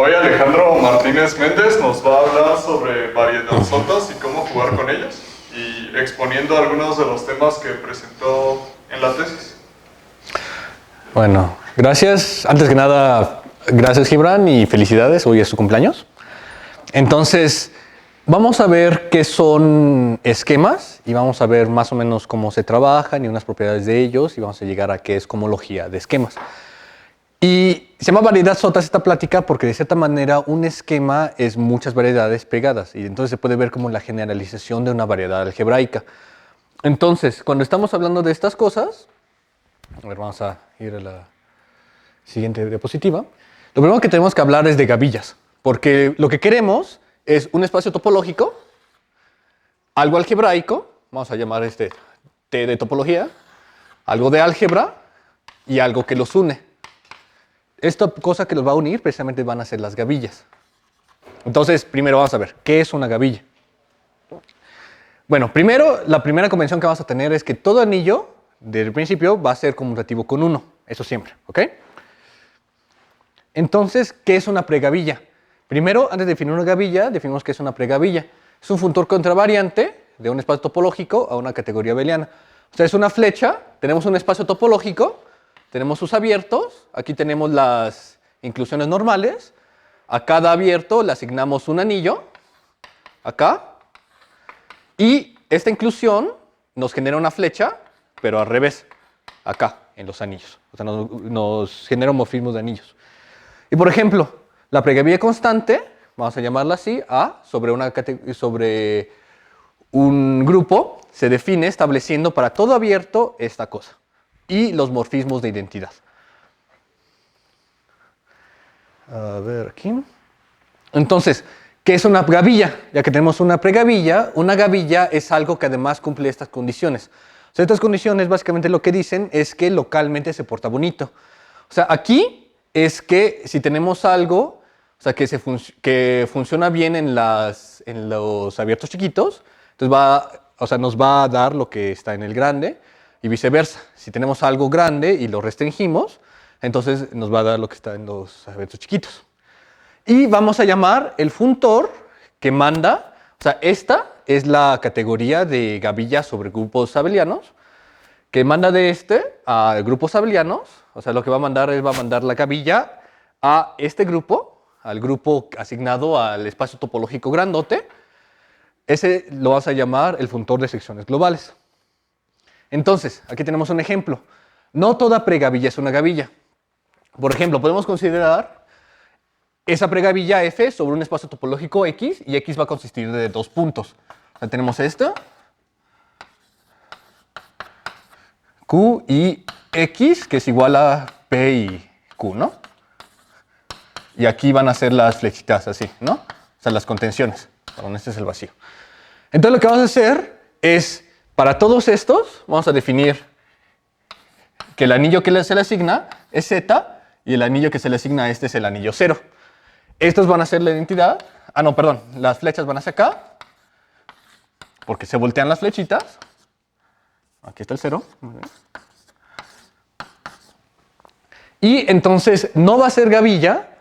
Hoy Alejandro Martínez Méndez nos va a hablar sobre variedadzotas y cómo jugar con ellos, y exponiendo algunos de los temas que presentó en la tesis. Bueno, gracias. Antes que nada, gracias Gibran y felicidades, hoy es su cumpleaños. Entonces, vamos a ver qué son esquemas y vamos a ver más o menos cómo se trabajan y unas propiedades de ellos y vamos a llegar a qué es cohomología de esquemas. Y se llama variedadzotas esta plática porque de cierta manera un esquema es muchas variedades pegadas y entonces se puede ver como la generalización de una variedad algebraica. Entonces, cuando estamos hablando de estas cosas, a ver, vamos a ir a la siguiente diapositiva. Lo primero que tenemos que hablar es de gavillas, porque lo que queremos es un espacio topológico, algo algebraico, vamos a llamar este T de topología, algo de álgebra y algo que los une. Esta cosa que los va a unir precisamente van a ser las gavillas. Entonces, primero vamos a ver, ¿qué es una gavilla? Bueno, primero, la primera convención que vamos a tener es que todo anillo, desde el principio, va a ser conmutativo con 1. Eso siempre, ¿ok? Entonces, ¿qué es una pregavilla? Primero, antes de definir una gavilla, definimos qué es una pregavilla. Es un funtor contravariante de un espacio topológico a una categoría abeliana. O sea, es una flecha, tenemos un espacio topológico, tenemos sus abiertos, aquí tenemos las inclusiones normales, a cada abierto le asignamos un anillo, acá, y esta inclusión nos genera una flecha, pero al revés, acá, en los anillos. O sea, nos genera morfismos de anillos. Y por ejemplo, la pregavilla constante, vamos a llamarla así, A, sobre un grupo, se define estableciendo para todo abierto esta cosa. Y los morfismos de identidad. A ver aquí. Entonces, ¿qué es una gavilla? Ya que tenemos una gavilla es algo que además cumple estas condiciones. O sea, estas condiciones básicamente lo que dicen es que localmente se porta bonito. O sea, aquí es que si tenemos algo, o sea, que funciona bien en los abiertos chiquitos, entonces nos va a dar lo que está en el grande y viceversa. Si tenemos algo grande y lo restringimos, entonces nos va a dar lo que está en los abiertos chiquitos. Y vamos a llamar el funtor que manda, o sea, esta es la categoría de gavillas sobre grupos abelianos, que manda de a grupos abelianos, o sea, lo que va a mandar la gavilla a este grupo, al grupo asignado al espacio topológico grandote. Ese lo vas a llamar el funtor de secciones globales. Entonces, aquí tenemos un ejemplo. No toda pregavilla es una gavilla. Por ejemplo, podemos considerar esa pregavilla F sobre un espacio topológico X, y X va a consistir de dos puntos. O sea, tenemos esta, Q y X, que es igual a P y Q, ¿no? Y aquí van a ser las flechitas así, ¿no? O sea, las contenciones. Perdón, este es el vacío. Entonces lo que vamos a hacer es, para todos estos, vamos a definir que el anillo que se le asigna es Z y el anillo que se le asigna a este es el anillo 0. Estos van a ser la identidad. Ah, no, perdón. Las flechas van hacia acá porque se voltean las flechitas. Aquí está el 0. Y entonces no va a ser gavilla.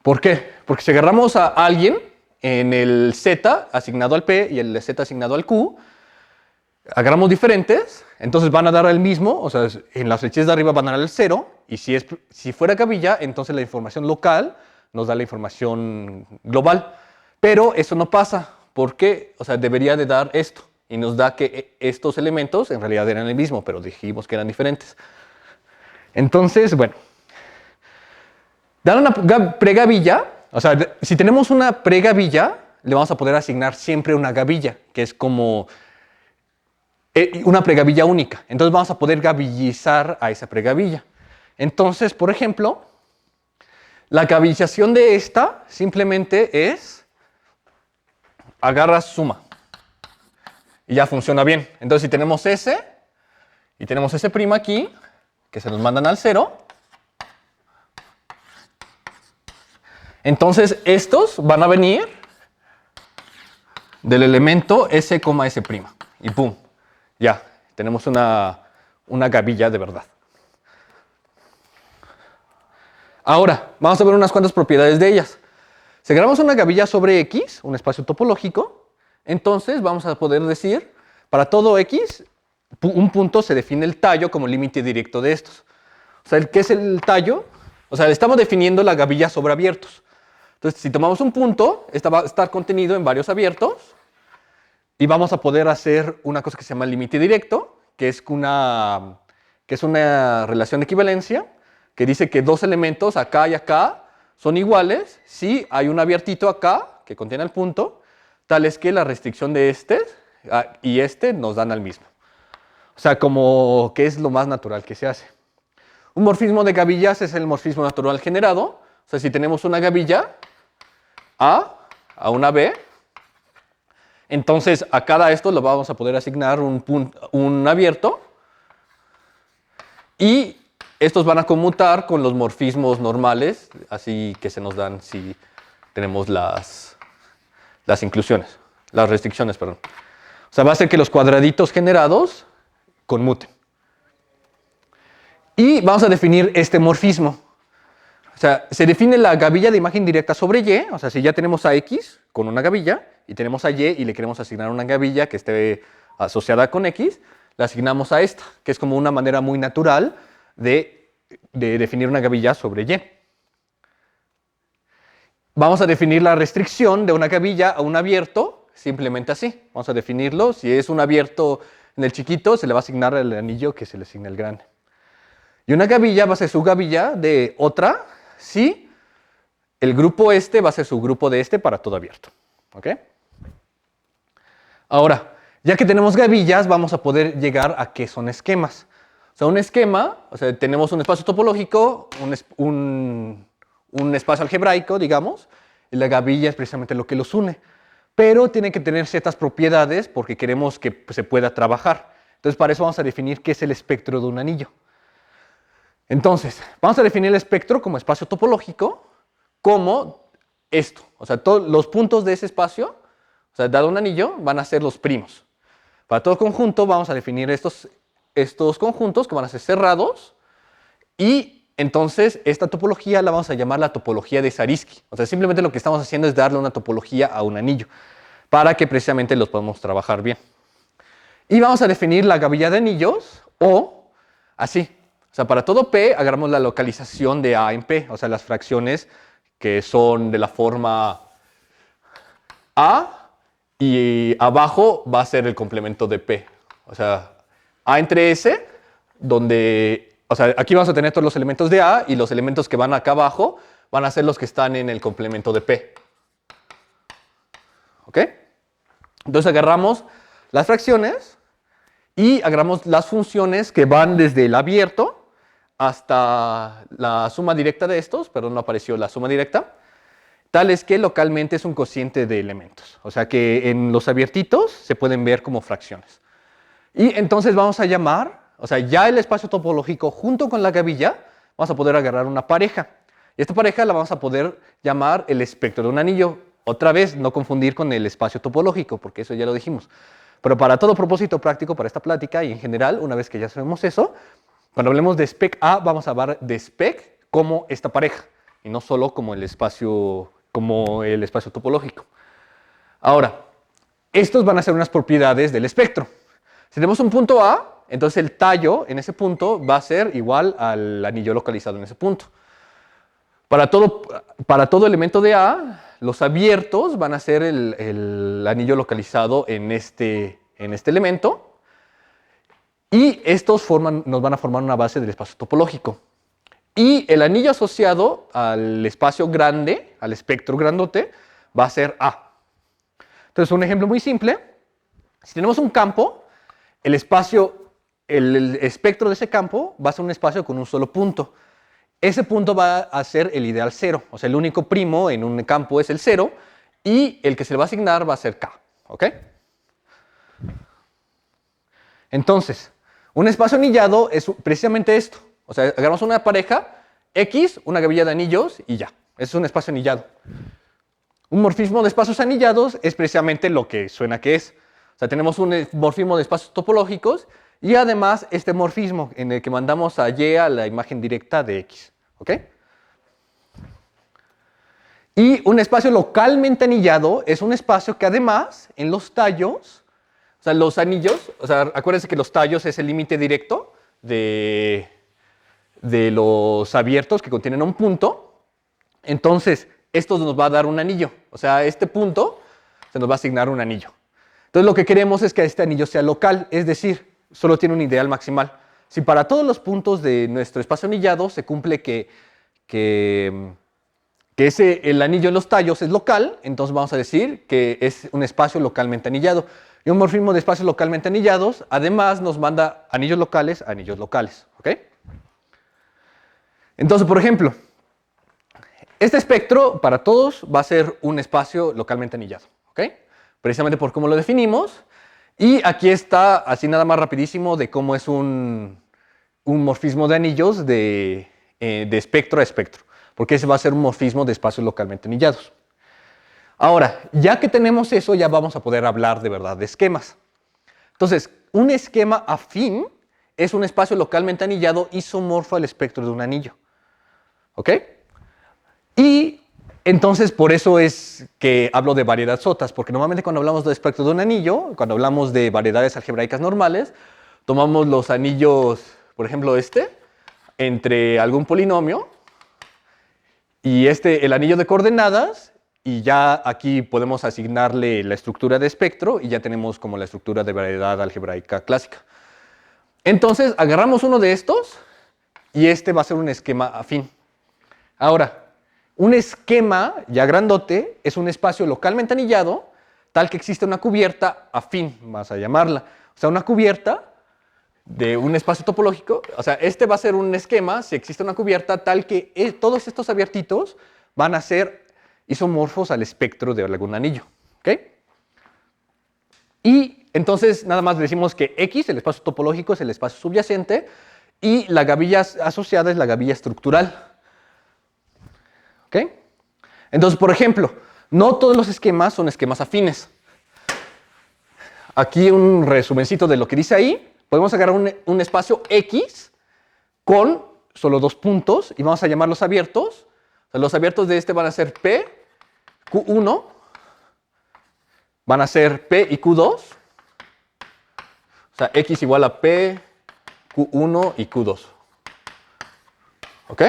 ¿Por qué? Porque si agarramos a alguien en el Z asignado al P y el Z asignado al Q, agarramos diferentes, entonces van a dar el mismo, o sea, en las flechitas de arriba van a dar el 0, y si fuera gavilla, entonces la información local nos da la información global. Pero eso no pasa, porque, o sea, debería de dar esto, y nos da que estos elementos en realidad eran el mismo, pero dijimos que eran diferentes. Entonces, bueno, dar una pregavilla, o sea, si tenemos una pregavilla, le vamos a poder asignar siempre una gavilla, que es como una pregavilla única. Entonces vamos a poder gavillizar a esa pregavilla. Entonces, por ejemplo, la gavillización de esta simplemente es agarras suma y ya funciona bien. Entonces, si tenemos S y tenemos S' aquí, que se nos mandan al 0, entonces estos van a venir del elemento S, S'. Y pum, ya, tenemos una gavilla de verdad. Ahora, vamos a ver unas cuantas propiedades de ellas. Si agarramos una gavilla sobre X, un espacio topológico, entonces vamos a poder decir, para todo X, un punto se define el tallo como límite directo de estos. O sea, ¿qué es el tallo? O sea, estamos definiendo la gavilla sobre abiertos. Entonces, si tomamos un punto, esta va a estar contenido en varios abiertos y vamos a poder hacer una cosa que se llama límite directo, que es una relación de equivalencia que dice que dos elementos acá y acá son iguales si hay un abiertito acá que contiene el punto, tal es que la restricción de este y este nos dan al mismo. O sea, como que es lo más natural que se hace. Un morfismo de gavillas es el morfismo natural generado. O sea, si tenemos una gavilla a una B, entonces a cada esto lo vamos a poder asignar un abierto y estos van a conmutar con los morfismos normales, así que se nos dan si tenemos las inclusiones, las restricciones, perdón. O sea, va a ser que los cuadraditos generados conmuten. Y vamos a definir este morfismo. O sea, se define la gavilla de imagen directa sobre Y, o sea, si ya tenemos a X con una gavilla y tenemos a Y y le queremos asignar una gavilla que esté asociada con X, la asignamos a esta, que es como una manera muy natural de definir una gavilla sobre Y. Vamos a definir la restricción de una gavilla a un abierto simplemente así. Vamos a definirlo. Si es un abierto en el chiquito, se le va a asignar el anillo que se le asigna el grande. Y una gavilla va a ser su gavilla de otra si el grupo este va a ser su grupo de este para todo abierto. ¿Ok? Ahora, ya que tenemos gavillas, vamos a poder llegar a qué son esquemas. O sea, un esquema, o sea, tenemos un espacio topológico, un espacio algebraico, digamos, y la gavilla es precisamente lo que los une. Pero tiene que tener ciertas propiedades porque queremos que se pueda trabajar. Entonces, para eso vamos a definir qué es el espectro de un anillo. Entonces, vamos a definir el espectro como espacio topológico, como esto. O sea, todos los puntos de ese espacio, o sea, dado un anillo, van a ser los primos. Para todo conjunto vamos a definir estos conjuntos que van a ser cerrados y entonces esta topología la vamos a llamar la topología de Zariski. O sea, simplemente lo que estamos haciendo es darle una topología a un anillo para que precisamente los podamos trabajar bien. Y vamos a definir la gavilla de anillos o así. O sea, para todo P agarramos la localización de A en P, o sea, las fracciones que son de la forma A y abajo va a ser el complemento de P. O sea, A entre S, donde, o sea, aquí vamos a tener todos los elementos de A y los elementos que van acá abajo van a ser los que están en el complemento de P. ¿Ok? Entonces agarramos las fracciones y agarramos las funciones que van desde el abierto hasta la suma directa de estos, perdón, no apareció la suma directa, tal es que localmente es un cociente de elementos. O sea que en los abiertitos se pueden ver como fracciones. Y entonces vamos a llamar, o sea, ya el espacio topológico junto con la gavilla, vamos a poder agarrar una pareja. Y esta pareja la vamos a poder llamar el espectro de un anillo. Otra vez, no confundir con el espacio topológico, porque eso ya lo dijimos. Pero para todo propósito práctico, para esta plática y en general, una vez que ya sabemos eso, cuando hablemos de spec A, vamos a hablar de spec como esta pareja, y no solo como el espacio topológico. Ahora, estos van a ser unas propiedades del espectro. Si tenemos un punto A, entonces el tallo en ese punto va a ser igual al anillo localizado en ese punto. Para todo elemento de A, los abiertos van a ser el anillo localizado en este elemento. Y estos nos van a formar una base del espacio topológico. Y el anillo asociado al espacio grande, al espectro grandote, va a ser A. Entonces, un ejemplo muy simple. Si tenemos un campo, el espectro de ese campo va a ser un espacio con un solo punto. Ese punto va a ser el ideal 0. O sea, el único primo en un campo es el 0 y el que se le va a asignar va a ser K. ¿Ok? Entonces, un espacio anillado es precisamente esto. O sea, agarramos una pareja, X, una gavilla de anillos y ya. Ese es un espacio anillado. Un morfismo de espacios anillados es precisamente lo que suena que es. O sea, tenemos un morfismo de espacios topológicos y además este morfismo en el que mandamos a Y a la imagen directa de X. ¿Ok? Y un espacio localmente anillado es un espacio que además en los tallos, o sea, los anillos, o sea, acuérdense que los tallos es el límite directo de los abiertos que contienen un punto. Entonces, esto nos va a dar un anillo. O sea, este punto se nos va a asignar un anillo. Entonces, lo que queremos es que este anillo sea local, es decir, solo tiene un ideal maximal. Si para todos los puntos de nuestro espacio anillado se cumple que el anillo en los tallos es local, entonces vamos a decir que es un espacio localmente anillado. Y un morfismo de espacios localmente anillados, además, nos manda anillos locales a anillos locales. ¿Ok? Entonces, por ejemplo, este espectro para todos va a ser un espacio localmente anillado. ¿Ok? Precisamente por cómo lo definimos. Y aquí está, así nada más rapidísimo, de cómo es un morfismo de anillos de espectro a espectro. Porque ese va a ser un morfismo de espacios localmente anillados. Ahora, ya que tenemos eso, ya vamos a poder hablar de verdad de esquemas. Entonces, un esquema afín es un espacio localmente anillado isomorfo al espectro de un anillo. ¿Ok? Y entonces, por eso es que hablo de variedad sotas, porque normalmente cuando hablamos del espectro de un anillo, cuando hablamos de variedades algebraicas normales, tomamos los anillos, por ejemplo, entre algún polinomio, y el anillo de coordenadas, y ya aquí podemos asignarle la estructura de espectro, y ya tenemos como la estructura de variedad algebraica clásica. Entonces, agarramos uno de estos, y este va a ser un esquema afín. Ahora, un esquema ya grandote es un espacio localmente anillado, tal que existe una cubierta afín, vas a llamarla. O sea, una cubierta de un espacio topológico, o sea, este va a ser un esquema si existe una cubierta tal que todos estos abiertitos van a ser isomorfos al espectro de algún anillo. ¿Ok? Y entonces nada más decimos que X, el espacio topológico, es el espacio subyacente y la gavilla asociada es la gavilla estructural. ¿Ok? Entonces, por ejemplo, no todos los esquemas son esquemas afines. Aquí un resumencito de lo que dice ahí. Podemos agarrar un espacio X con solo dos puntos y vamos a llamarlos abiertos. O sea, los abiertos de este van a ser P, Q1, van a ser P y Q2. O sea, X igual a P, Q1 y Q2. ¿Ok?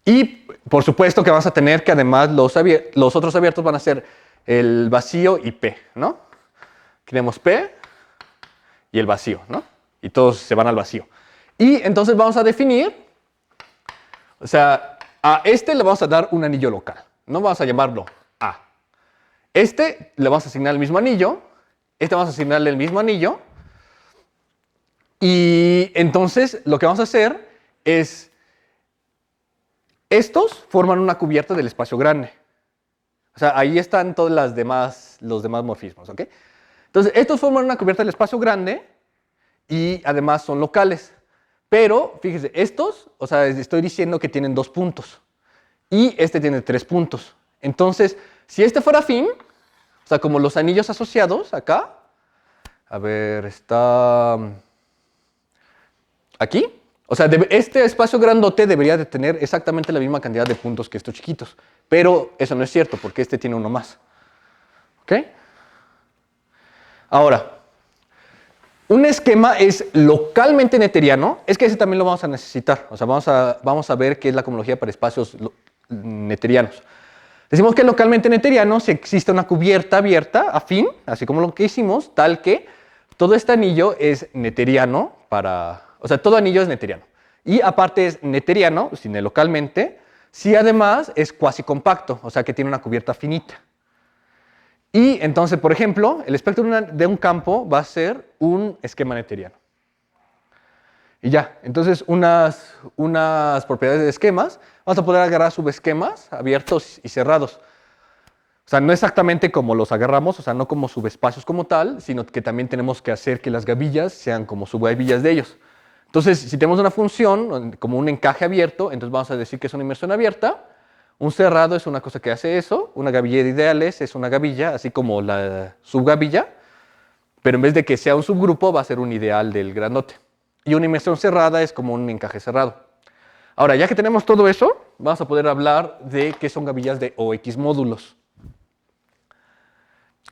Y por supuesto que vamos a tener que además los otros abiertos van a ser el vacío y P, ¿no? Tenemos P y el vacío, ¿no? Y todos se van al vacío. Y entonces vamos a definir, o sea, a este le vamos a dar un anillo local. No vamos a llamarlo A. Este le vamos a asignar el mismo anillo, este vamos a asignarle el mismo anillo. Y entonces lo que vamos a hacer es, estos forman una cubierta del espacio grande. O sea, ahí están todos los demás morfismos, ¿ok? Entonces, estos forman una cubierta del espacio grande y además son locales. Pero, fíjese, estos, o sea, estoy diciendo que tienen 2 puntos y este tiene 3 puntos. Entonces, si este fuera afín, o sea, como los anillos asociados acá, a ver, está aquí. O sea, este espacio grandote debería de tener exactamente la misma cantidad de puntos que estos chiquitos. Pero eso no es cierto, porque este tiene uno más. ¿Ok? Ahora, un esquema es localmente neteriano. Es que ese también lo vamos a necesitar. O sea, vamos a ver qué es la cohomología para espacios neterianos. Decimos que es localmente neteriano si existe una cubierta abierta, afín, así como lo que hicimos, tal que todo este anillo es neteriano o sea, todo anillo es neteriano. Y aparte es neteriano, sin localmente, si además es cuasi compacto, o sea que tiene una cubierta finita. Y entonces, por ejemplo, el espectro de un campo va a ser un esquema neteriano. Y ya, entonces unas propiedades de esquemas, vamos a poder agarrar subesquemas abiertos y cerrados. O sea, no exactamente como los agarramos, o sea, no como subespacios como tal, sino que también tenemos que hacer que las gavillas sean como subgavillas de ellos. Entonces, si tenemos una función como un encaje abierto, entonces vamos a decir que es una inmersión abierta. Un cerrado es una cosa que hace eso. Una gavilla de ideales es una gavilla, así como la subgavilla, pero en vez de que sea un subgrupo, va a ser un ideal del grandote. Y una inmersión cerrada es como un encaje cerrado. Ahora, ya que tenemos todo eso, vamos a poder hablar de qué son gavillas de OX módulos.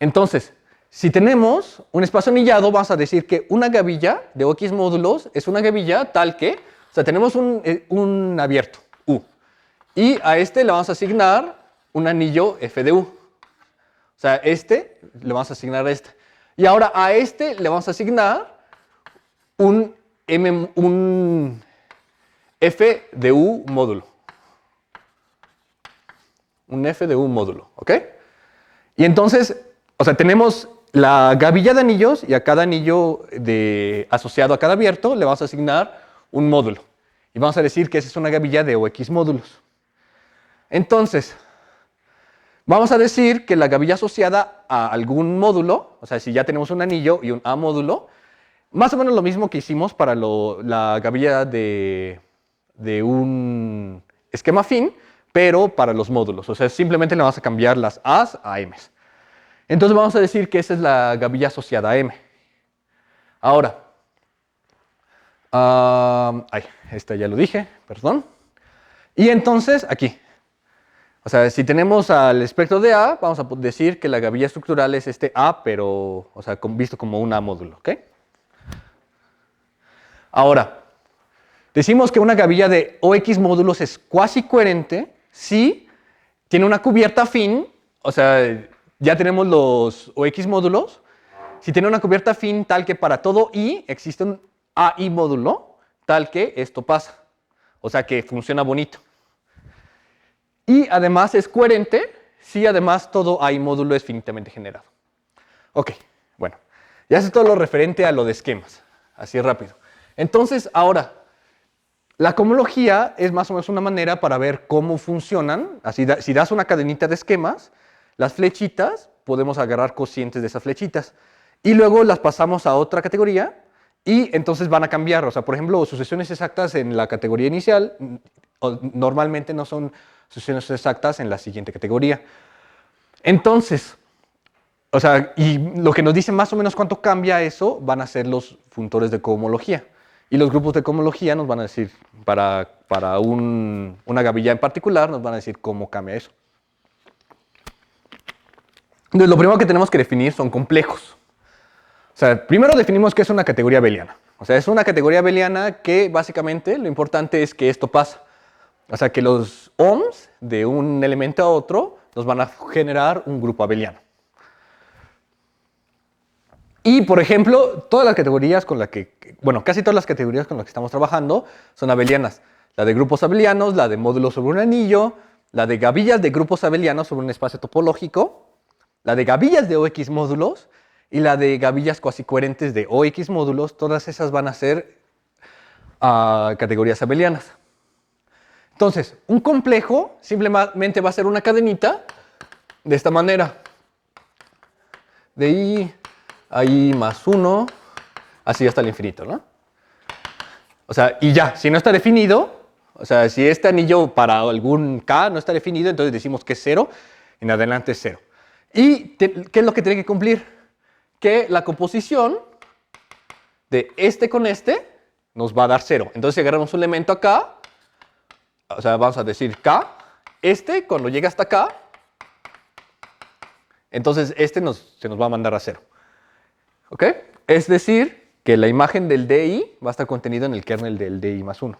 Entonces, si tenemos un espacio anillado, vamos a decir que una gavilla de OX módulos es una gavilla tal que, o sea, tenemos un abierto, U, y a este le vamos a asignar un anillo F de U. O sea, este le vamos a asignar a este. Y ahora a este le vamos a asignar un F de U módulo. Un F de U módulo, ¿ok? Y entonces, o sea, tenemos la gavilla de anillos y a cada anillo asociado a cada abierto le vamos a asignar un módulo. Y vamos a decir que esa es una gavilla de OX módulos. Entonces, vamos a decir que la gavilla asociada a algún módulo, o sea, si ya tenemos un anillo y un A módulo, más o menos lo mismo que hicimos para la gavilla de un esquema afín, pero para los módulos. O sea, simplemente le vamos a cambiar las A's a M's. Entonces vamos a decir que esa es la gavilla asociada a M. Ahora, esta ya lo dije, perdón. Y entonces, aquí. O sea, si tenemos al espectro de A, vamos a decir que la gavilla estructural es este A, pero, o sea, visto como un A módulo, ¿ok? Ahora, decimos que una gavilla de OX módulos es cuasi coherente si tiene una cubierta afín, o sea, ya tenemos los OX módulos, si tiene una cubierta afín tal que para todo I existe un AI módulo, tal que esto pasa, o sea, que funciona bonito. Y además es coherente si además todo AI módulo es finitamente generado. Ok, bueno, ya es todo lo referente a lo de esquemas, así rápido. Entonces, ahora, la cohomología es más o menos una manera para ver cómo funcionan. Así, si das una cadenita de esquemas, las flechitas, podemos agarrar cocientes de esas flechitas. Y luego las pasamos a otra categoría y entonces van a cambiar. O sea, por ejemplo, sucesiones exactas en la categoría inicial normalmente no son sucesiones exactas en la siguiente categoría. Entonces, o sea, y lo que nos dice más o menos cuánto cambia eso van a ser los funtores de cohomología. Y los grupos de cohomología nos van a decir, para una gavilla en particular, nos van a decir cómo cambia eso. Entonces, lo primero que tenemos que definir son complejos. O sea, primero definimos qué es una categoría abeliana. O sea, es una categoría abeliana que básicamente lo importante es que esto pasa. O sea, que los ohms de un elemento a otro nos van a generar un grupo abeliano. Y, por ejemplo, todas las categorías con las que, bueno, casi todas las categorías con las que estamos trabajando son abelianas. La de grupos abelianos, la de módulos sobre un anillo, la de gavillas de grupos abelianos sobre un espacio topológico, la de gavillas de OX módulos y la de gavillas cuasi coherentes de OX módulos. Todas esas van a ser categorías abelianas. Entonces, un complejo simplemente va a ser una cadenita de esta manera. De I a I más 1, así hasta el infinito, ¿no? O sea, y ya, si no está definido, o sea, si este anillo para algún K no está definido, entonces decimos que es 0, en adelante es 0. ¿Y qué es lo que tiene que cumplir? Que la composición de este con este nos va a dar 0. Entonces, si agarramos un elemento acá, o sea, vamos a decir K, este cuando llega hasta acá, entonces este se nos va a mandar a 0. ¿Ok? Es decir, que la imagen del DI va a estar contenido en el kernel del DI más 1.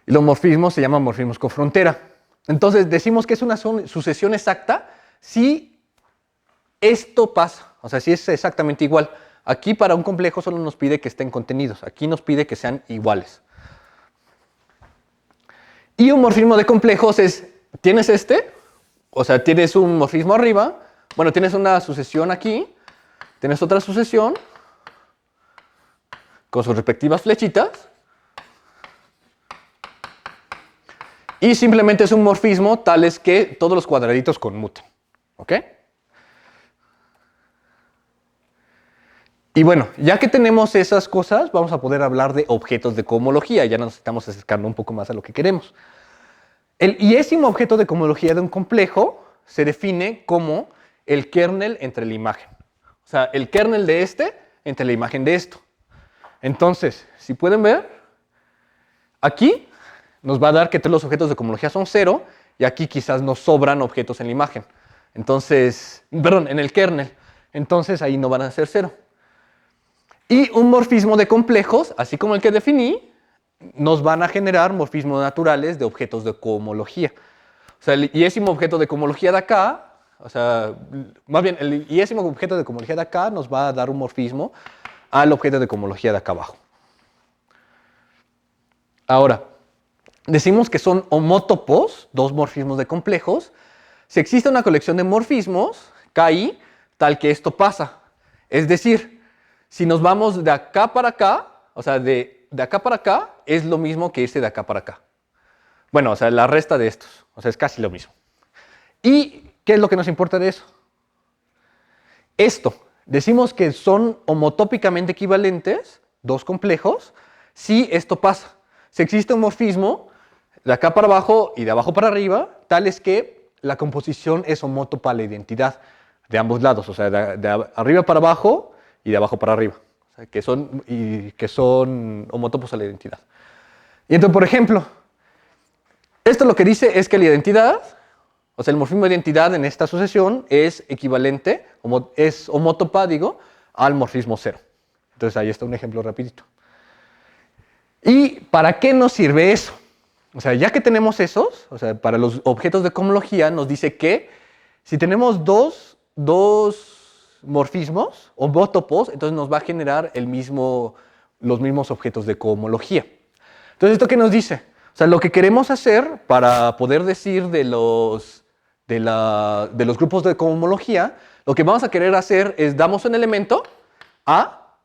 Y los morfismos se llaman morfismos con frontera. Entonces decimos que es una sucesión exacta si esto pasa. O sea, si es exactamente igual. Aquí para un complejo solo nos pide que estén contenidos. Aquí nos pide que sean iguales. Y un morfismo de complejos es, tienes este, o sea, tienes un morfismo arriba, bueno, tienes una sucesión aquí, tienes otra sucesión con sus respectivas flechitas y simplemente es un morfismo tales que todos los cuadraditos conmuten. ¿Ok? Y bueno, ya que tenemos esas cosas, vamos a poder hablar de objetos de cohomología. Ya nos estamos acercando un poco más a lo que queremos. El iésimo objeto de cohomología de un complejo se define como el kernel entre la imagen. O sea, el kernel de este entre la imagen de esto. Entonces, si pueden ver, aquí nos va a dar que todos los objetos de cohomología son 0 y aquí quizás nos sobran objetos en la imagen. Entonces, perdón, en el kernel. Entonces ahí no van a ser 0. Y un morfismo de complejos, así como el que definí, nos van a generar morfismos naturales de objetos de cohomología. O sea, el iésimo objeto de cohomología de acá, o sea, más bien, el iésimo objeto de cohomología de acá nos va a dar un morfismo al objeto de cohomología de acá abajo. Ahora, decimos que son homótopos, dos morfismos de complejos, si existe una colección de morfismos, KI, tal que esto pasa. Es decir, si nos vamos de acá para acá, o sea, de acá para acá, es lo mismo que este de acá para acá. Bueno, o sea, la resta de estos, o sea, es casi lo mismo. ¿Y qué es lo que nos importa de eso? Esto, decimos que son homotópicamente equivalentes, dos complejos, si esto pasa. Si existe un morfismo de acá para abajo y de abajo para arriba, tal es que la composición es homótopa a la identidad de ambos lados, o sea, de arriba para abajo y de abajo para arriba, o sea, que son homótopos a la identidad. Y entonces, por ejemplo, esto lo que dice es que la identidad, o sea, el morfismo de identidad en esta sucesión es equivalente, es homótopa, digo, al morfismo 0. Entonces ahí está un ejemplo rapidito. ¿Y para qué nos sirve eso? O sea, ya que tenemos esos, o sea, para los objetos de cohomología nos dice que si tenemos dos morfismos homótopos, entonces nos va a generar los mismos objetos de cohomología. Entonces, ¿esto qué nos dice? O sea, lo que queremos hacer para poder decir de los grupos de cohomología, lo que vamos a querer hacer es, damos un elemento A,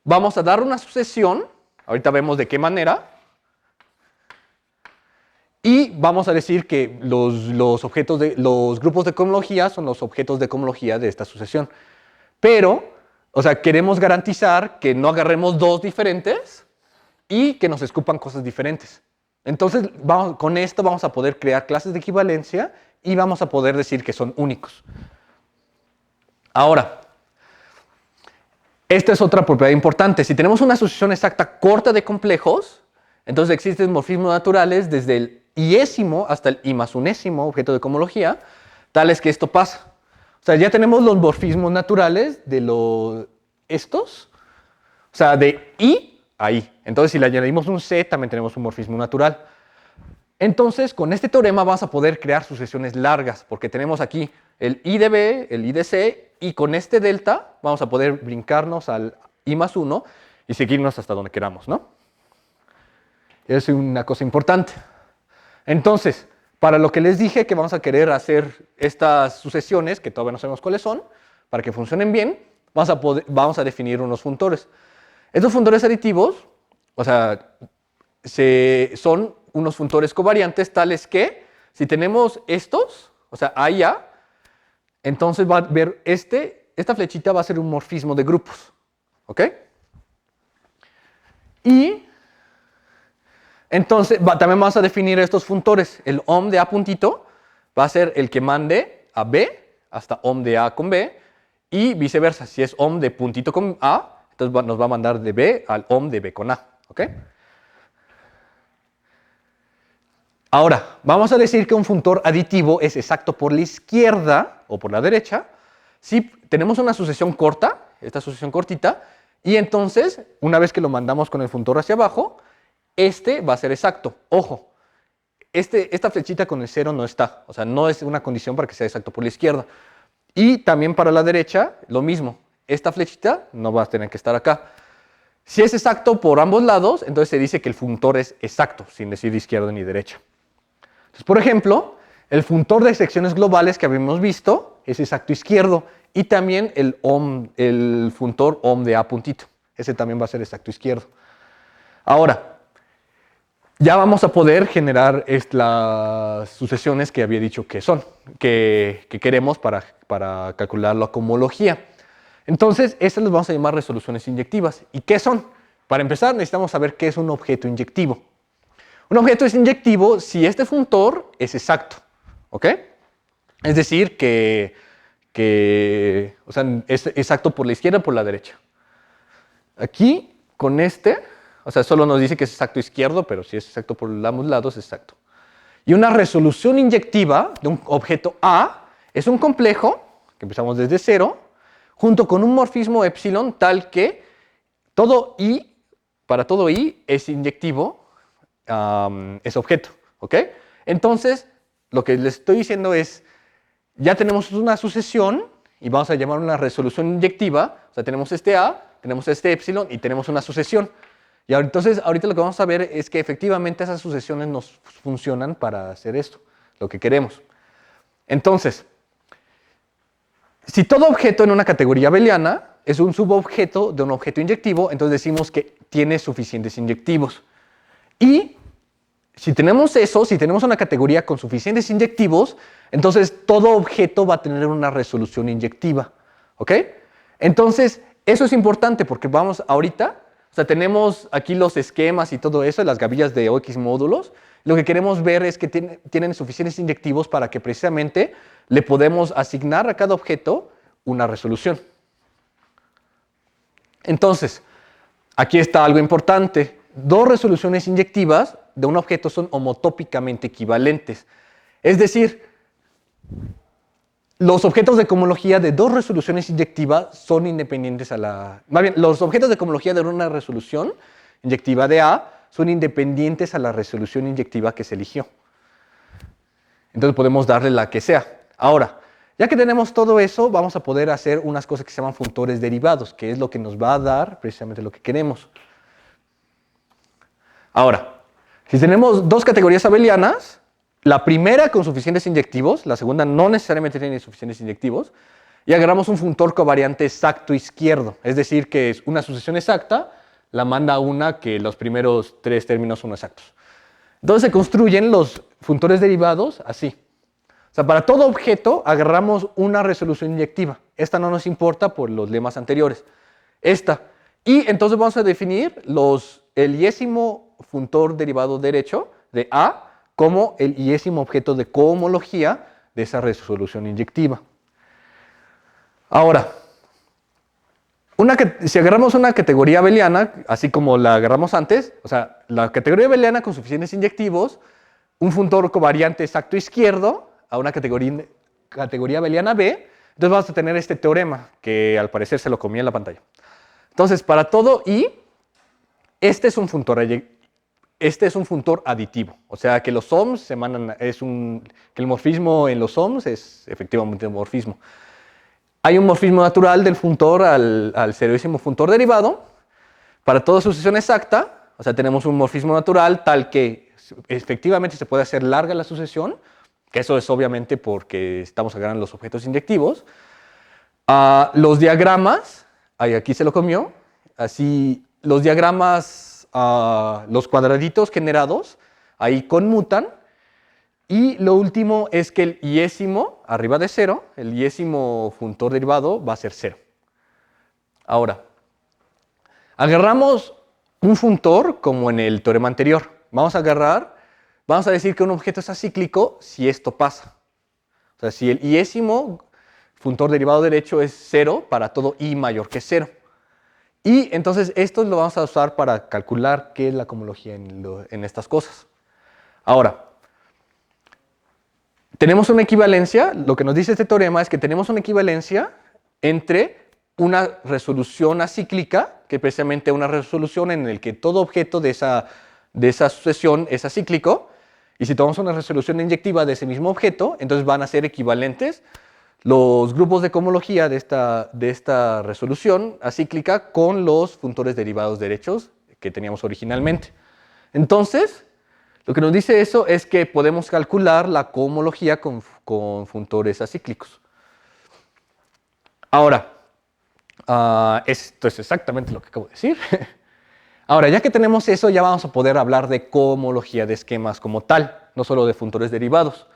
vamos a dar una sucesión, ahorita vemos de qué manera, y vamos a decir que los grupos de cohomología son los objetos de cohomología de esta sucesión. Pero, o sea, queremos garantizar que no agarremos dos diferentes y que nos escupan cosas diferentes. Entonces, con esto vamos a poder crear clases de equivalencia y vamos a poder decir que son únicos. Ahora, esta es otra propiedad importante. Si tenemos una sucesión exacta corta de complejos, entonces existen morfismos naturales desde el iésimo hasta el I+1º objeto de cohomología, tales que esto pasa. O sea, ya tenemos los morfismos naturales de estos, o sea, de I a I. Entonces, si le añadimos un C, también tenemos un morfismo natural. Entonces, con este teorema vamos a poder crear sucesiones largas, porque tenemos aquí el I de B, el I de C, y con este delta vamos a poder brincarnos al I+1 y seguirnos hasta donde queramos, ¿no? Es una cosa importante. Entonces, para lo que les dije que vamos a querer hacer estas sucesiones, que todavía no sabemos cuáles son, para que funcionen bien, vamos a definir unos funtores. Estos funtores aditivos, o sea, son unos funtores covariantes tales que, si tenemos estos, o sea, A y A, entonces va a ver esta flechita va a ser un morfismo de grupos, ¿ok? Y entonces también vamos a definir estos funtores. El OM de A puntito va a ser el que mande a B hasta OM de A con B y viceversa. Si es OM de puntito con A, entonces nos va a mandar de B al OM de B con A, ¿ok? Ahora, vamos a decir que un funtor aditivo es exacto por la izquierda o por la derecha si tenemos una sucesión corta, esta sucesión cortita, y entonces, una vez que lo mandamos con el funtor hacia abajo, este va a ser exacto. Ojo, esta flechita con el 0 no está, o sea, no es una condición para que sea exacto por la izquierda. Y también para la derecha, lo mismo. Esta flechita no va a tener que estar acá. Si es exacto por ambos lados, entonces se dice que el funtor es exacto, sin decir izquierda ni derecha. Entonces, por ejemplo, el funtor de secciones globales que habíamos visto es exacto izquierdo y también el funtor OM de A puntito. Ese también va a ser exacto izquierdo. Ahora, ya vamos a poder generar las sucesiones que había dicho que son, que queremos para calcular la cohomología. Entonces, estas las vamos a llamar resoluciones inyectivas. ¿Y qué son? Para empezar, necesitamos saber qué es un objeto inyectivo. Un objeto es inyectivo si este funtor es exacto, ¿ok? Es decir, o sea, es exacto por la izquierda o por la derecha. Aquí, con o O sea, solo nos dice que es exacto izquierdo, pero si es exacto por ambos lados, es exacto. Y una resolución inyectiva de un objeto A es un complejo, que empezamos desde 0, junto con un morfismo epsilon tal que todo I, para todo I, es inyectivo, es objeto. ¿Ok? Entonces, lo que les estoy diciendo es, ya tenemos una sucesión y vamos a llamar una resolución inyectiva. O sea, tenemos este A, tenemos este epsilon y tenemos una sucesión. Y entonces, ahorita lo que vamos a ver es que efectivamente esas sucesiones nos funcionan para hacer esto, lo que queremos. Entonces, si todo objeto en una categoría abeliana es un subobjeto de un objeto inyectivo, entonces decimos que tiene suficientes inyectivos. Y si tenemos eso, si tenemos una categoría con suficientes inyectivos, entonces todo objeto va a tener una resolución inyectiva. ¿Ok? Entonces, eso es importante porque vamos ahorita, o sea, tenemos aquí los esquemas y todo eso, las gavillas de OX módulos. Lo que queremos ver es que tienen suficientes inyectivos para que precisamente le podemos asignar a cada objeto una resolución. Entonces, aquí está algo importante. Dos resoluciones inyectivas de un objeto son homotópicamente equivalentes. Es decir, los objetos de cohomología de dos resoluciones inyectivas son independientes a la... Más bien, los objetos de cohomología de una resolución inyectiva de A son independientes a la resolución inyectiva que se eligió. Entonces podemos darle la que sea. Ahora, ya que tenemos todo eso, vamos a poder hacer unas cosas que se llaman funtores derivados, que es lo que nos va a dar precisamente lo que queremos. Ahora, si tenemos dos categorías abelianas, la primera con suficientes inyectivos, la segunda no necesariamente tiene suficientes inyectivos, y agarramos un funtor covariante exacto izquierdo, es decir, que es una sucesión exacta, la manda a una que los primeros tres términos son exactos. Entonces se construyen los funtores derivados así. O sea, para todo objeto agarramos una resolución inyectiva. Esta no nos importa por los lemas anteriores. Esta. Y entonces vamos a definir el iésimo funtor derivado derecho de A como el iésimo objeto de cohomología de esa resolución inyectiva. Ahora, si agarramos una categoría abeliana, así como la agarramos antes, o sea, la categoría abeliana con suficientes inyectivos, un funtor covariante exacto izquierdo a una categoría abeliana B, entonces vamos a tener este teorema, que al parecer se lo comía en la pantalla. Entonces, para todo I, este es un funtor aditivo, o sea que los ohms que el morfismo en los ohms es efectivamente un morfismo. Hay un morfismo natural del funtor al zeroísimo funtor derivado. Para toda sucesión exacta, o sea, tenemos un morfismo natural tal que efectivamente se puede hacer larga la sucesión, que eso es obviamente porque estamos agarrando los objetos inyectivos. Los diagramas, aquí se lo comió, así los diagramas, los cuadraditos generados, ahí conmutan. Y lo último es que el iésimo, arriba de 0, el iésimo funtor derivado va a ser 0. Ahora, agarramos un funtor como en el teorema anterior. Vamos a decir que un objeto es acíclico si esto pasa. O sea, si el iésimo funtor derivado derecho es 0 para todo i mayor que 0. Y entonces esto lo vamos a usar para calcular qué es la cohomología en estas cosas. Ahora, tenemos una equivalencia, lo que nos dice este teorema es que tenemos una equivalencia entre una resolución acíclica, que es precisamente una resolución en la que todo objeto de esa sucesión es acíclico, y si tomamos una resolución inyectiva de ese mismo objeto, entonces van a ser equivalentes los grupos de cohomología de esta resolución acíclica con los funtores derivados derechos que teníamos originalmente. Entonces, lo que nos dice eso es que podemos calcular la cohomología con funtores acíclicos. Ahora, esto es exactamente lo que acabo de decir. Ahora, ya que tenemos eso, ya vamos a poder hablar de cohomología de esquemas como tal, no solo de funtores derivados.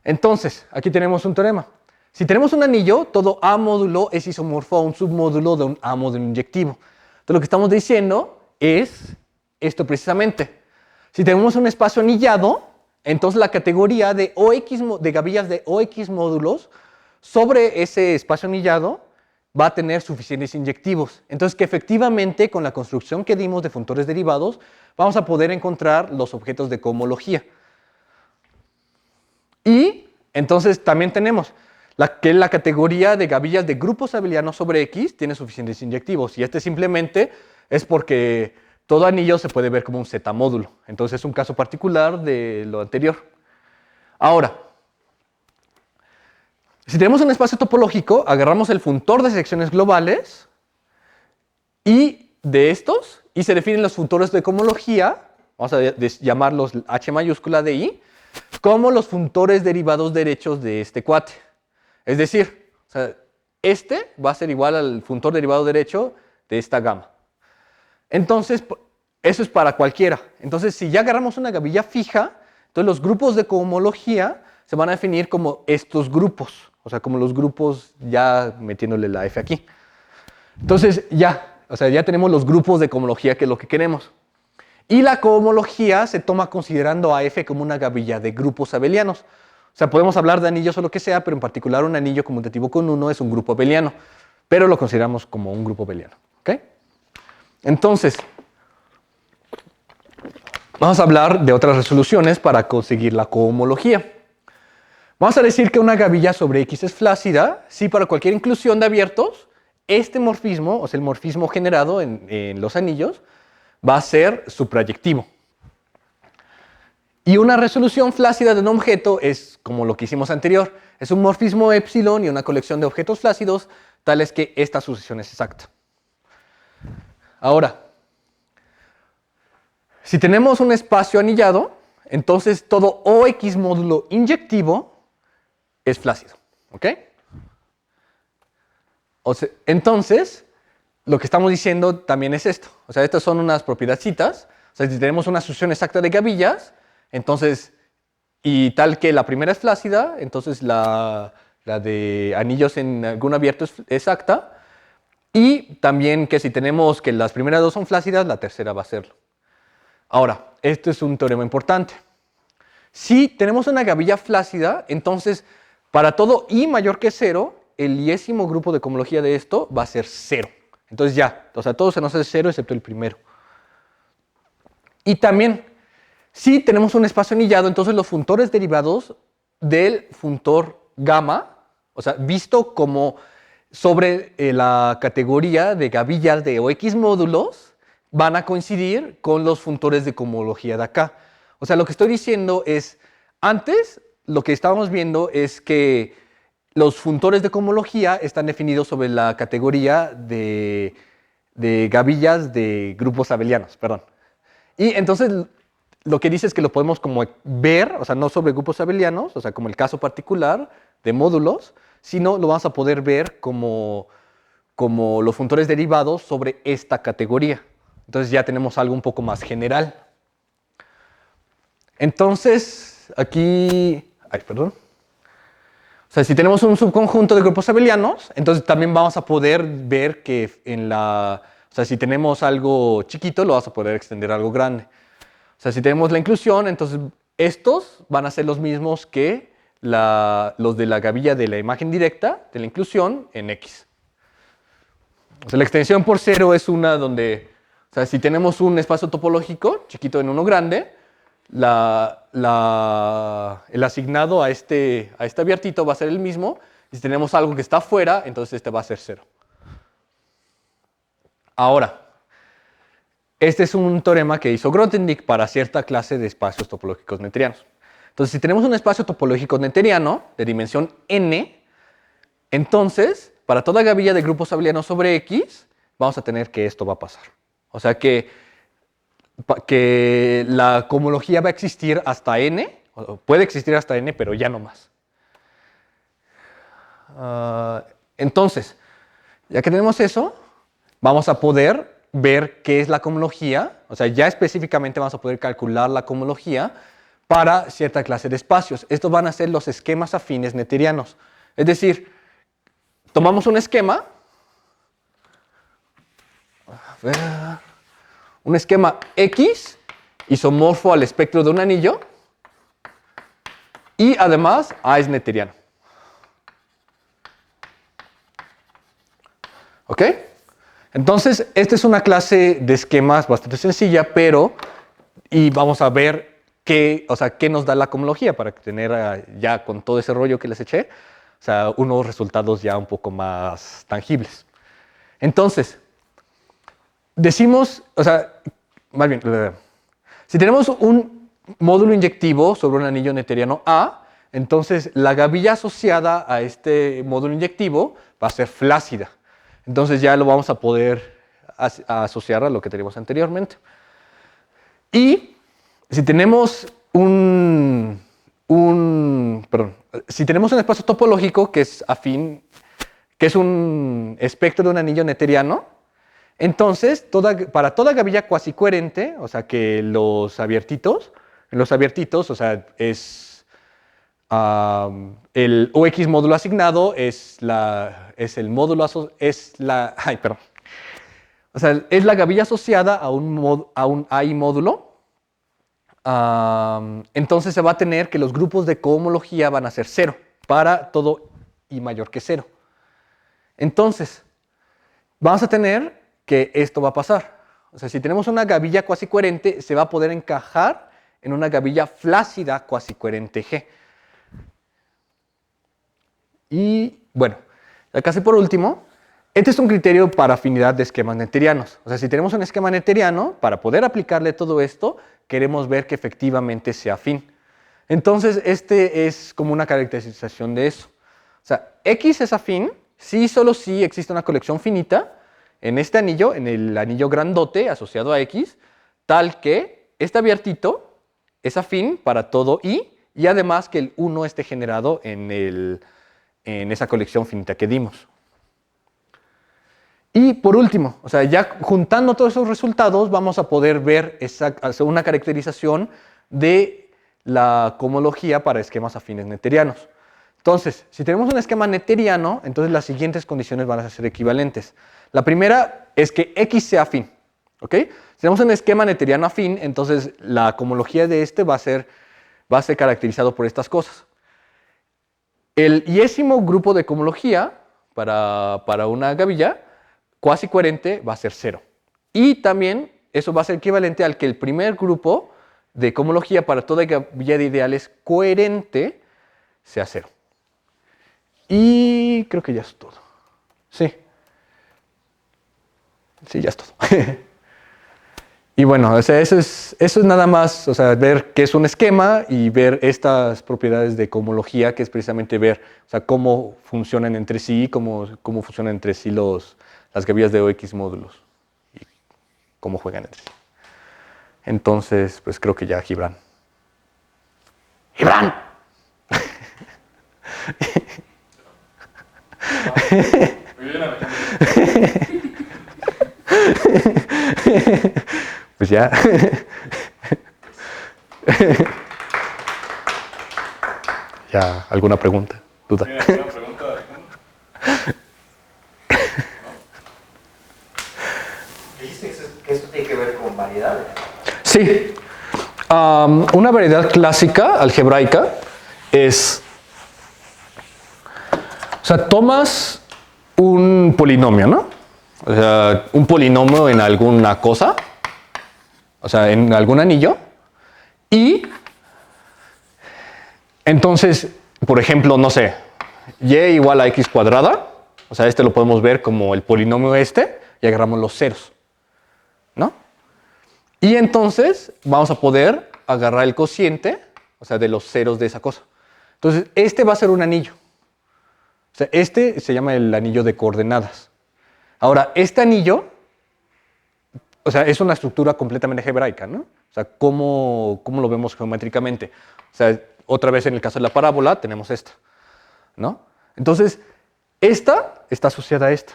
Entonces, aquí tenemos un teorema. Si tenemos un anillo, todo A módulo es isomorfo a un submódulo de un A módulo inyectivo. Entonces, lo que estamos diciendo es esto precisamente. Si tenemos un espacio anillado, entonces la categoría de gavillas de OX módulos sobre ese espacio anillado va a tener suficientes inyectivos. Entonces, que efectivamente con la construcción que dimos de funtores derivados, vamos a poder encontrar los objetos de cohomología. Y entonces también tenemos que la categoría de gavillas de grupos abelianos sobre X tiene suficientes inyectivos. Y este simplemente es porque todo anillo se puede ver como un Z-módulo. Entonces es un caso particular de lo anterior. Ahora, si tenemos un espacio topológico, agarramos el funtor de secciones globales y de estos, y se definen los funtores de cohomología, vamos a llamarlos H mayúscula de I, como los funtores derivados derechos de este cuate. Es decir, o sea, este va a ser igual al funtor derivado derecho de esta gama. Entonces, eso es para cualquiera. Entonces, si ya agarramos una gavilla fija, entonces los grupos de cohomología se van a definir como estos grupos. O sea, como los grupos ya metiéndole la F aquí. Entonces, ya tenemos los grupos de cohomología, que es lo que queremos. Y la cohomología se toma considerando a F como una gavilla de grupos abelianos. O sea, podemos hablar de anillos o lo que sea, pero en particular un anillo conmutativo con 1 es un grupo abeliano. Pero lo consideramos como un grupo abeliano. ¿Okay? Entonces, vamos a hablar de otras resoluciones para conseguir la cohomología. Vamos a decir que una gavilla sobre X es flácida si para cualquier inclusión de abiertos, este morfismo, o sea, el morfismo generado en los anillos, va a ser suprayectivo. Y una resolución flácida de un objeto es como lo que hicimos anterior. Es un morfismo epsilon y una colección de objetos flácidos, tales que esta sucesión es exacta. Ahora, si tenemos un espacio anillado, entonces todo OX módulo inyectivo es flácido. ¿Ok? Entonces, lo que estamos diciendo también es esto. O sea, estas son unas propiedadcitas. O sea, si tenemos una sucesión exacta de gavillas, entonces, y tal que la primera es flácida, entonces la de anillos en algún abierto es exacta. Y también que si tenemos que las primeras dos son flácidas, la tercera va a serlo. Ahora, esto es un teorema importante. Si tenemos una gavilla flácida, entonces para todo I mayor que 0, el iésimo grupo de cohomología de esto va a ser 0. Entonces ya, o sea, todo se nos hace 0 excepto el primero. Y también, si tenemos un espacio anillado, entonces los funtores derivados del funtor gamma, o sea, visto como sobre la categoría de gavillas de OX módulos, van a coincidir con los funtores de cohomología de acá. O sea, lo que estoy diciendo es, antes lo que estábamos viendo es que los funtores de cohomología están definidos sobre la categoría de gavillas de grupos abelianos, perdón. Y entonces lo que dice es que lo podemos como ver, o sea, no sobre grupos abelianos, o sea, como el caso particular de módulos, sino lo vamos a poder ver como los funtores derivados sobre esta categoría. Entonces ya tenemos algo un poco más general. Entonces, aquí, perdón. O sea, si tenemos un subconjunto de grupos abelianos, entonces también vamos a poder ver que o sea, si tenemos algo chiquito, lo vamos a poder extender a algo grande. O sea, si tenemos la inclusión, entonces estos van a ser los mismos que los de la gavilla de la imagen directa de la inclusión en X. O sea, la extensión por 0 es una donde, o sea, si tenemos un espacio topológico chiquito en uno grande, el asignado a este abiertito va a ser el mismo, y si tenemos algo que está afuera, entonces este va a ser 0. Ahora, este es un teorema que hizo Grothendieck para cierta clase de espacios topológicos neuterianos. Entonces, si tenemos un espacio topológico neuteriano de dimensión n, entonces, para toda gavilla de grupos abelianos sobre X, vamos a tener que esto va a pasar. O sea que la cohomología va a existir hasta n, puede existir hasta n, pero ya no más. Entonces, ya que tenemos eso, vamos a poder ver qué es la cohomología, o sea, ya específicamente vamos a poder calcular la cohomología para cierta clase de espacios. Estos van a ser los esquemas afines neuterianos. Es decir, tomamos un esquema, un esquema X isomorfo al espectro de un anillo y además A es neuteriano. ¿Ok? Entonces, esta es una clase de esquemas bastante sencilla, y vamos a ver qué nos da la cohomología para tener ya con todo ese rollo que les eché, unos resultados ya un poco más tangibles. Entonces, decimos, más bien, si tenemos un módulo inyectivo sobre un anillo neuteriano A, entonces la gavilla asociada a este módulo inyectivo va a ser flácida. Entonces ya lo vamos a poder asociar a lo que teníamos anteriormente. Y si tenemos si tenemos un espacio topológico que es afín, que es un espectro de un anillo neuteriano, entonces para toda gavilla cuasi coherente, o sea que los abiertitos, es el OX módulo asignado es el módulo es la gavilla asociada a un AI módulo. Entonces se va a tener que los grupos de cohomología van a ser 0 para todo I mayor que 0. Entonces, vamos a tener que esto va a pasar. O sea, si tenemos una gavilla cuasi coherente, se va a poder encajar en una gavilla flácida cuasi coherente G. Y bueno, ya casi por último, este es un criterio para afinidad de esquemas neuterianos. O sea, si tenemos un esquema neuteriano, para poder aplicarle todo esto, queremos ver que efectivamente sea afín. Entonces, este es como una caracterización de eso. O sea, X es afín si solo si existe una colección finita en este anillo, en el anillo grandote asociado a X, tal que este abiertito es afín para todo I y además que el 1 esté generado en esa colección finita que dimos. Y por último, o sea, ya juntando todos esos resultados, vamos a poder ver una caracterización de la cohomología para esquemas afines neuterianos. Entonces, si tenemos un esquema neuteriano, entonces las siguientes condiciones van a ser equivalentes. La primera es que X sea afín. ¿Ok? Si tenemos un esquema neuteriano afín, entonces la cohomología de este va a ser caracterizado por estas cosas. El iésimo grupo de cohomología para una gavilla cuasi coherente va a ser 0. Y también eso va a ser equivalente al que el primer grupo de cohomología para toda gavilla de ideales coherente sea 0. Y creo que ya es todo. Sí. Sí, ya es todo. Y bueno, o sea, eso es nada más, o sea, ver qué es un esquema y ver estas propiedades de cohomología, que es precisamente ver, o sea, cómo funcionan entre sí, cómo funcionan entre sí las gavillas de OX módulos y cómo juegan entre sí. Entonces, pues creo que ya, Gibran. ¡Gibran! Muy bien, Alejandro. Pues ya. ¿Ya alguna pregunta? ¿Duda? ¿Tiene alguna pregunta, Alejandro? Dijiste que esto tiene que ver con variedades. Sí. Una variedad clásica, algebraica, es... O sea, tomas un polinomio, ¿no? O sea, un polinomio en alguna cosa, o sea, en algún anillo, y entonces, por ejemplo, no sé, y igual a x cuadrada, o sea, este lo podemos ver como el polinomio este, y agarramos los ceros, ¿no? Y entonces vamos a poder agarrar el cociente, o sea, de los ceros de esa cosa. Entonces, este va a ser un anillo. O sea, este se llama el anillo de coordenadas. Ahora, este anillo, o sea, es una estructura completamente algebraica, ¿no? O sea, ¿cómo lo vemos geométricamente? O sea, otra vez en el caso de la parábola tenemos esta, ¿no? Entonces, esta está asociada a esta,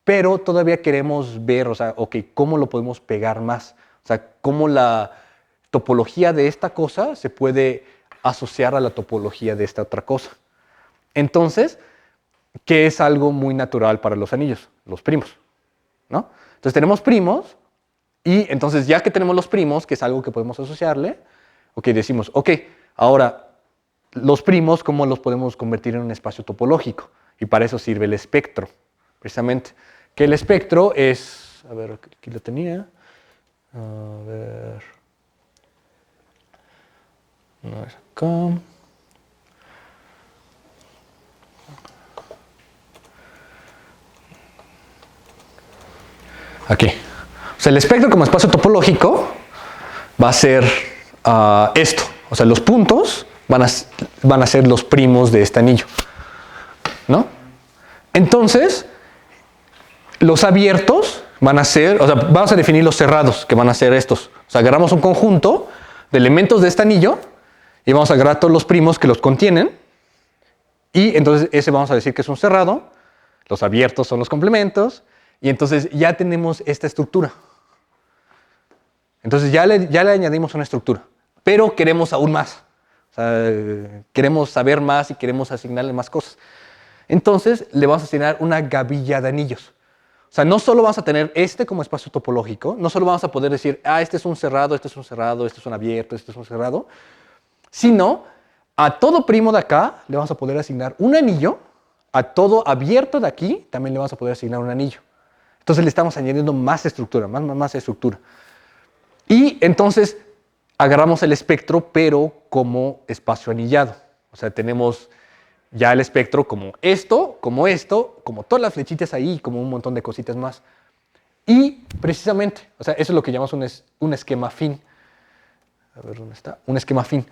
pero todavía queremos ver, o sea, ok, ¿cómo lo podemos pegar más? O sea, ¿cómo la topología de esta cosa se puede asociar a la topología de esta otra cosa? Entonces, ¿qué es algo muy natural para los anillos? Los primos, ¿no? Entonces tenemos primos y entonces ya que tenemos los primos, que es algo que podemos asociarle, ok, decimos, ok, ahora los primos, ¿cómo los podemos convertir en un espacio topológico? Y para eso sirve el espectro, precisamente, que el espectro es, a ver, aquí lo tenía, a ver, no es acá. Aquí. O sea, el espectro como espacio topológico va a ser esto. O sea, los puntos van a ser los primos de este anillo, ¿no? Entonces, los abiertos van a ser, o sea, vamos a definir los cerrados, que van a ser estos. O sea, agarramos un conjunto de elementos de este anillo y vamos a agarrar todos los primos que los contienen y entonces ese vamos a decir que es un cerrado, los abiertos son los complementos y entonces ya tenemos esta estructura. Entonces ya le añadimos una estructura, pero queremos aún más. O sea, queremos saber más y queremos asignarle más cosas. Entonces le vamos a asignar una gavilla de anillos. O sea, no solo vamos a tener este como espacio topológico, no solo vamos a poder decir, este es un cerrado, este es un cerrado, este es un abierto, este es un cerrado, sino a todo primo de acá le vamos a poder asignar un anillo, a todo abierto de aquí también le vamos a poder asignar un anillo. Entonces le estamos añadiendo más estructura, más estructura. Y entonces agarramos el espectro, pero como espacio anillado. O sea, tenemos ya el espectro como esto, como todas las flechitas ahí, como un montón de cositas más. Y precisamente, o sea, eso es lo que llamamos un esquema afín. A ver, ¿dónde está? Un esquema afín.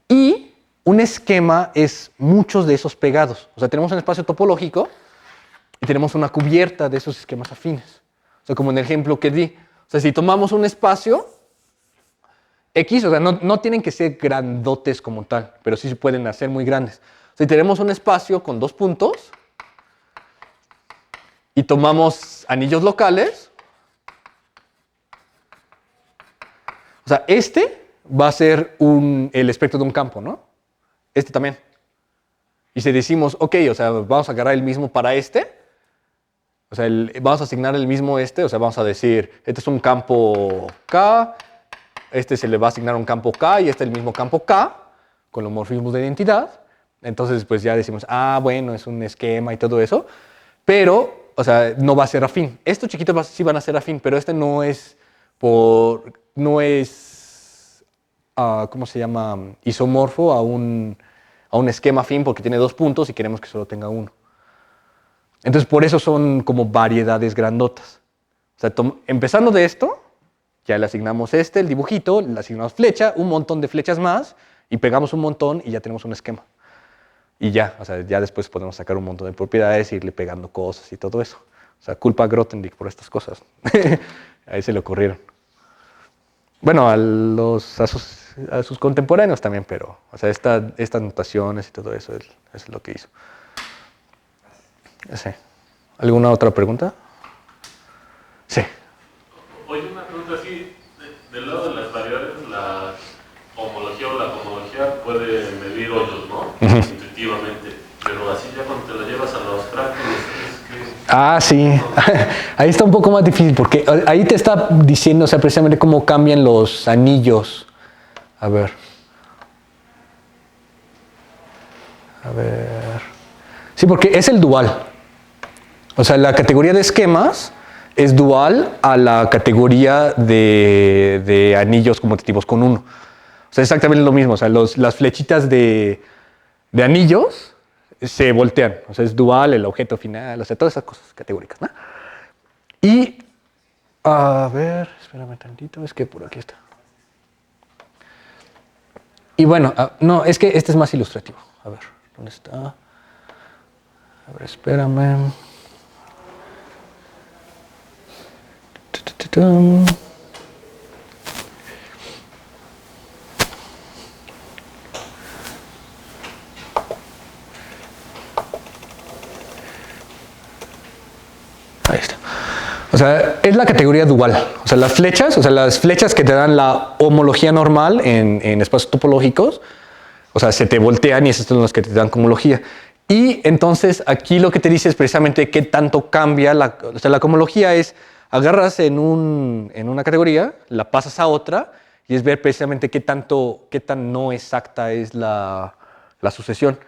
Y un esquema es muchos de esos pegados. O sea, tenemos un espacio topológico y tenemos una cubierta de esos esquemas afines. O sea, como en el ejemplo que di. O sea, si tomamos un espacio X, o sea, no tienen que ser grandotes como tal, pero sí se pueden hacer muy grandes. Si tenemos un espacio con dos puntos y tomamos anillos locales, o sea, este va a ser el espectro de un campo, ¿no? Este también. Y si decimos, ok, o sea, vamos a agarrar el mismo para este, o sea, vamos a asignar el mismo o sea, vamos a decir, este es un campo K, este se le va a asignar un campo K y este es el mismo campo K, con los morfismos de identidad. Entonces, pues ya decimos, bueno, es un esquema y todo eso, pero, o sea, no va a ser afín. Estos chiquitos sí van a ser afín, pero este no es ¿cómo se llama? Isomorfo a un esquema afín porque tiene dos puntos y queremos que solo tenga uno. Entonces, por eso son como variedades grandotas. O sea, empezando de esto, ya le asignamos el dibujito, le asignamos flecha, un montón de flechas más, y pegamos un montón y ya tenemos un esquema. Y ya, o sea, ya después podemos sacar un montón de propiedades e irle pegando cosas y todo eso. O sea, culpa a Grothendieck por estas cosas. Ahí se le ocurrieron. Bueno, a sus contemporáneos también, pero, o sea, estas notaciones y todo eso es lo que hizo. Sí. ¿Alguna otra pregunta? Sí. Oye, una pregunta así, del lado de las variedades, la homología o la cohomología puede medir hoyos, ¿no? Intuitivamente, pero así ya cuando te lo llevas a los abstracto, Sí. Ahí está un poco más difícil, porque ahí te está diciendo, o sea, precisamente cómo cambian los anillos. A ver. Sí, porque es el dual. O sea, la categoría de esquemas es dual a la categoría de anillos conmutativos con uno. O sea, exactamente lo mismo. O sea, las flechitas de anillos se voltean. O sea, es dual el objeto final. O sea, todas esas cosas categóricas, ¿no? Y, a ver, espérame tantito. Es que por aquí está. Y bueno, no, es que este es más ilustrativo. A ver, ¿dónde está? A ver, espérame. Ahí está. O sea, es la categoría dual. O sea, las flechas que te dan la homología normal en espacios topológicos, o sea, se te voltean y esos son los que te dan cohomología. Y entonces aquí lo que te dice es precisamente qué tanto cambia. O sea, la cohomología es agarras en una categoría, la pasas a otra y es ver precisamente qué tan no exacta es la sucesión.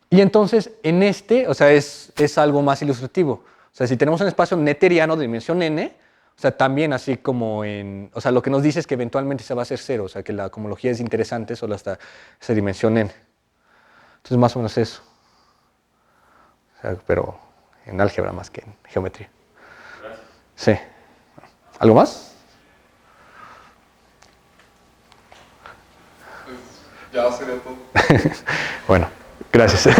Y entonces en o sea, es algo más ilustrativo. O sea, si tenemos un espacio netteriano de dimensión n, o sea, también así como o sea, lo que nos dice es que eventualmente se va a hacer cero, o sea, que la cohomología es interesante solo hasta esa dimensión n. Entonces, más o menos eso. O sea, pero en álgebra más que en geometría. Gracias. Sí. ¿Algo más? Pues ya sería todo. Bueno, gracias.